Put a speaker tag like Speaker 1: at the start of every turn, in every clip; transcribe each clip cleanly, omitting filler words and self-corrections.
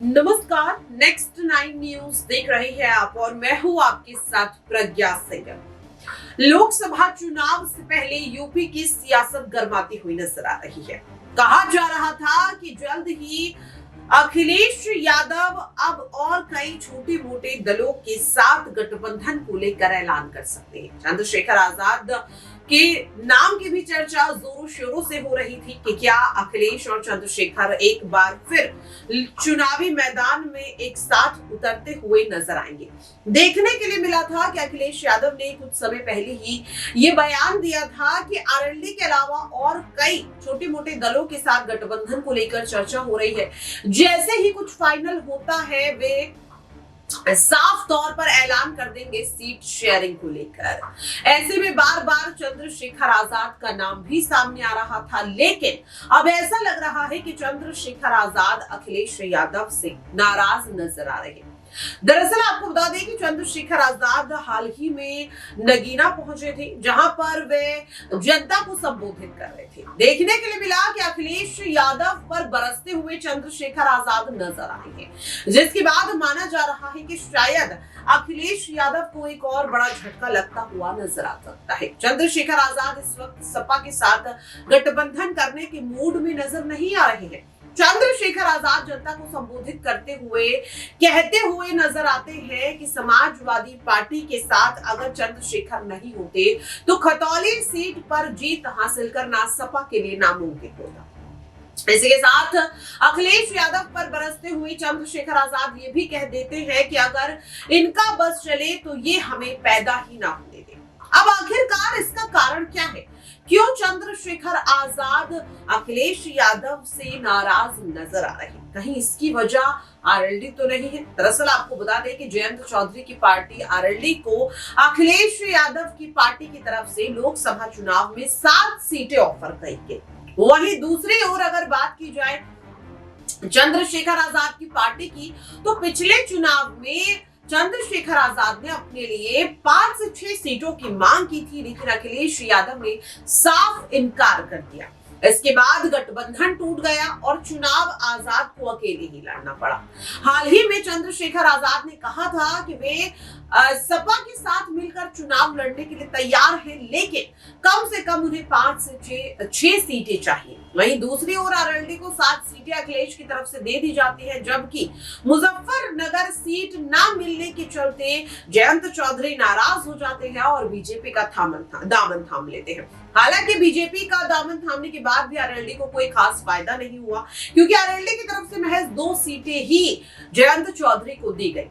Speaker 1: नमस्कार, next 9 news देख रहे हैं आप और मैं हूं आपके साथ प्रज्ञा सिंह। लोकसभा चुनाव से पहले यूपी की सियासत गर्माती हुई नजर आ रही है। कहा जा रहा था कि जल्द ही अखिलेश यादव अब और कई छोटे मोटे दलों के साथ गठबंधन को लेकर ऐलान कर सकते हैं। चंद्रशेखर आजाद के नाम की भी चर्चा जोरों शोरों से हो रही थी कि क्या अखिलेश और चंद्रशेखर एक बार फिर चुनावी मैदान में एक साथ उतरते हुए नजर आएंगे। देखने के लिए मिला था कि अखिलेश यादव ने कुछ समय पहले ही ये बयान दिया था कि आरएलडी के अलावा और कई छोटे मोटे दलों के साथ गठबंधन को लेकर चर्चा हो रही है। जैसे ही कुछ फाइनल होता है वे साफ तौर पर ऐलान कर देंगे सीट शेयरिंग को लेकर। ऐसे में बार बार चंद्रशेखर आजाद का नाम भी सामने आ रहा था, लेकिन अब ऐसा लग रहा है कि चंद्रशेखर आजाद अखिलेश यादव से नाराज नजर आ रहे हैं। दरअसल आपको बता दें कि चंद्रशेखर आजाद हाल ही में नगीना पहुंचे थे, जहां पर वे जनता को संबोधित कर रहे थे। देखने के लिए मिला कि अखिलेश यादव पर बरसते हुए चंद्रशेखर आजाद नजर आए हैं, जिसके बाद माना जा रहा है कि शायद अखिलेश यादव को एक और बड़ा झटका लगता हुआ नजर आ सकता है। चंद्रशेखर आजाद इस वक्त सपा के साथ गठबंधन करने के मूड में नजर नहीं आ रहे हैं। चंद्रशेखर आजाद जनता को संबोधित करते हुए कहते हुए नजर आते हैं कि समाजवादी पार्टी के साथ अगर चंद्रशेखर नहीं होते तो खतौली सीट पर जीत हासिल करना सपा के लिए नामुमकिन होता। इसी के साथ अखिलेश यादव पर बरसते हुए चंद्रशेखर आजाद ये भी कह देते हैं कि अगर इनका बस चले तो ये हमें पैदा ही ना होने दे। अब आखिरकार इसका कारण क्या है? क्यों चंद्रशेखर आजाद अखिलेश यादव से नाराज नजर आ रहे हैं? कहीं इसकी वजह आरएलडी तो नहीं है? दरअसल आपको बता दें कि जयंत चौधरी की पार्टी आरएलडी को अखिलेश यादव की पार्टी की तरफ से लोकसभा चुनाव में 7 सीटें ऑफर की गई। वहीं दूसरी ओर अगर बात की जाए चंद्रशेखर आजाद की पार्टी की, तो पिछले चुनाव में चंद्रशेखर आजाद ने अपने लिए 5 से 6 सीटों की मांग की थी, लेकिन अखिलेश यादव ने साफ इनकार कर दिया। इसके बाद गठबंधन टूट गया और चुनाव आजाद को अकेले ही लड़ना पड़ा। हाल ही में चंद्रशेखर आजाद ने कहा था कि वे सपा के साथ मिलकर चुनाव लड़ने के लिए तैयार हैं, लेकिन कम से कम उन्हें 5 से 6 सीटें चाहिए। वहीं दूसरी ओर आरएलडी को 7 सीटें अखिलेश की तरफ से दे दी जाती है, जबकि मुजफ्फरनगर सीट ना मिलने के चलते जयंत चौधरी नाराज हो जाते हैं और बीजेपी का दामन थाम लेते हैं। हालांकि बीजेपी का दामन थामने के बाद भी आरएलडी को कोई खास फायदा नहीं हुआ, क्योंकि आरएलडी की तरफ से महज 2 सीटें ही जयंत चौधरी को दी गई।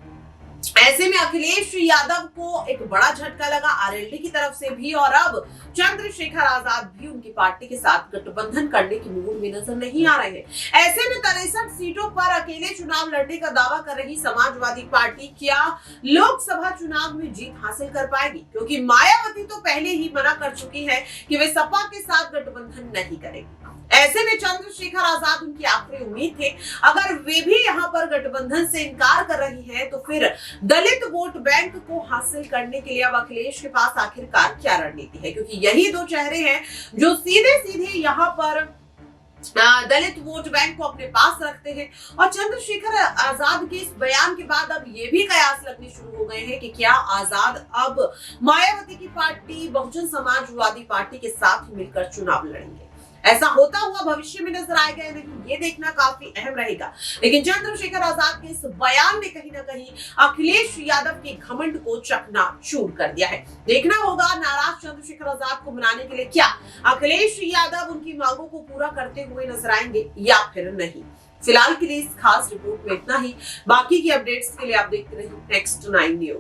Speaker 1: ऐसे में अखिलेश यादव को एक बड़ा झटका लगा आरएलडी की तरफ से भी, और अब चंद्रशेखर आजाद भी उनकी पार्टी के साथ गठबंधन करने की मूड में नजर नहीं आ रहे हैं। ऐसे में 63 सीटों पर अकेले चुनाव लड़ने का दावा कर रही समाजवादी पार्टी क्या लोकसभा चुनाव में जीत हासिल कर पाएगी? क्योंकि मायावती तो पहले ही मना कर चुकी है कि वे सपा के साथ गठबंधन नहीं करेगी। ऐसे में चंद्रशेखर आजाद उनकी आखिरी उम्मीद थे। अगर वे भी यहाँ पर गठबंधन से इनकार कर रही हैं, तो फिर दलित वोट बैंक को हासिल करने के लिए अब अखिलेश के पास आखिरकार क्या रणनीति है? क्योंकि यही 2 चेहरे हैं जो सीधे सीधे यहाँ पर दलित वोट बैंक को अपने पास रखते हैं। और चंद्रशेखर आजाद के इस बयान के बाद अब ये भी कयास लगने शुरू हो गए हैं कि क्या आजाद अब मायावती की पार्टी बहुजन समाजवादी पार्टी के साथ मिलकर चुनाव लड़ेंगे? ऐसा होता हुआ भविष्य में नजर आएगा या नहीं, ये देखना काफी अहम रहेगा। लेकिन चंद्रशेखर आजाद के इस बयान ने कहीं ना कहीं अखिलेश यादव के घमंड को चकनाचूर कर दिया है। देखना होगा नाराज चंद्रशेखर आजाद को मनाने के लिए क्या अखिलेश यादव उनकी मांगों को पूरा करते हुए नजर आएंगे या फिर नहीं। फिलहाल के लिए इस खास रिपोर्ट में इतना ही। बाकी की अपडेट्स के लिए आप देखते रहिए नेक्स्ट 9 न्यूज।